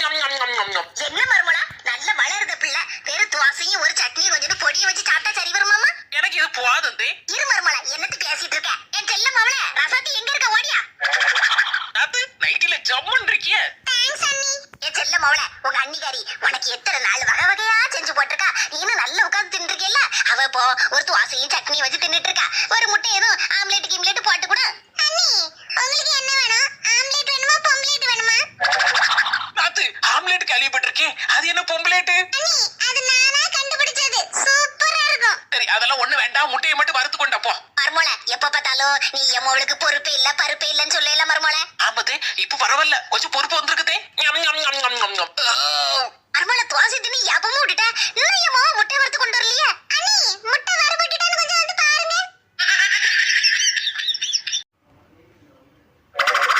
என்ன மருமலா நல்ல வளருத பிள்ளை வெறும் துவாசையும் ஒரு சட்னி கொஞ்சம் பொடியை வச்சு சாப்பிட்டா சரி வருமாமா? எனக்கு இது போகாது. இரு மருமலா என்னத்து பேசிட்டு இருக்க? என் செல்ல மவளே ரசாத்தி எங்க இருக்க ஓடியா? அது நைட்டில ஜம்முன் இருக்கிய. தேங்க்ஸ் அண்ணி. என் செல்ல மவளே உங்க அண்ணிகாரி உனக்கு எத்தனை நாள் வகை வகையா செஞ்சு போட்டிருக்கா. நீனும் நல்லா உட்கார்ந்து தின்னுருக்கேல்ல. அவ இப்போ ஒரு துவாசையும் சட்னி வச்சு தின்னுட்டு இருக்கா. ஒரு முட்டை எதுவும் ஆம்லெட் கிம்லெட் போட்டு கூட. அண்ணி உங்களுக்கு என்ன வேணும்? ஆம்லெட் வேணுமா பொம்ப்ளேட் வேணுமா? அது ஆம்லெட் கேள்விப்பட்டிருக்கேன். அது என்ன பொம்பளேட்? அண்ணி அது நானா கண்டுபிடிச்சது. சூப்பரா இருக்கும். சரி அதெல்லாம் ஒண்ணு வேண்டாம். முட்டையை மட்டும் வறுத்து கொண்டா போ. மருமோள எப்ப பார்த்தாலும் நீ எம்மவளுக்கு பொறுப்பு இல்ல பருப்பு இல்லன்னு சொல்லல மருமோள. ஆமாதே இப்ப பரவாயில்ல. கொஞ்சம் பொறுப்பு வந்திருக்குதே. மருமோள தோசை தின்னு எப்பவும் விட்டுட்ட. இன்னும் எம்மோ முட்டை வறுத்து கொண்டு வரலையே. அண்ணி முட்டை வறுபட்டுட்டான்னு கொஞ்சம் வந்து பாருங்க.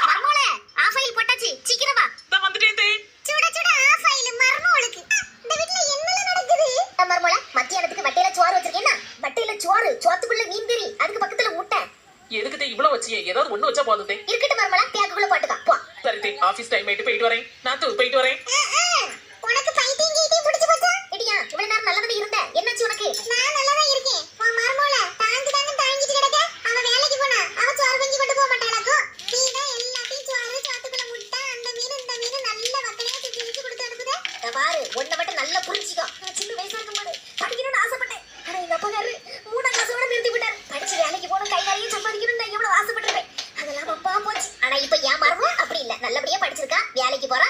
மருமோள ஆஃப் ஆயில் போட்டாச்சு. சீக்கிரம் வா. நான் வந்துட்டேன். சுட சுட ஆஃப் ஆயில் மருமோளுக்கு. இந்த வீட்ல என்னல நடக்குது? மருமோள மத்தியானத்துக்கு வட்டையில சோறு வச்சிருக்கேன்னா வட்டையில சோறு சோத்துக்குள்ள மீன் கறி அதுக்கு பக்கத்துல முட்டை. எதுக்குதே இவ்வளவு வச்சியே? ஏதாவது ஒண்ணு வச்சா போதுதே. இருக்கட்டும் மருமோள தேக்குக்குள்ள போட்டுக்க போ. சரிதே ஆபீஸ் டைம் ஆயிட்டு போயிட்டு வரேன். நான் போயிட்டு வரேன். உனக்கு பைத்தியம் கீட்டியம் பிடிச்சு போச்சா? இடியா இவ்வளவு நேரம் நல்லதா இருந்த. என்னாச்சு உனக்கு? நான் நல்லதா இருக்கேன். உன் மருமோள தாங்கி தாங்கிட்டு கிடக்க. அவ வேலைக்கு போனா. அவ சோறு கஞ்சி கொண்டு போக மாட்டாளாக்கோ. நீ தான் எல்லாத்தையும் சோறு சோத்துக்குள்ள முட்டை அந்த மீன் இந்த மீன் நல்ல வக்கலையா செஞ்சு கொடுத்து அனுப்புதே. பாரு உன்னை மட்டும் நல்லா புரிஞ்சுக்கோ. நான் சின்ன வயசா இருக்கும்போது படிக்கணும்னு ஆசைப்பட்டேன். ஆனா எங்க அப்பா 3ஆம் கிளாஸோட நிறுத்தி விட்டாரு. படிச்சு வேலைக்கு போகணும் கை நிறைய சம்பாதிக்கணும் நான் எவ்வளவு ஆசைப்பட்டிருப்பேன். அதெல்லாம் அப்பா போச்சு. ஆனா இப்ப என் மருமோ அப்படி இல்ல. நல்லபடியா படிச்சிருக்கா வேலைக்கு போறா.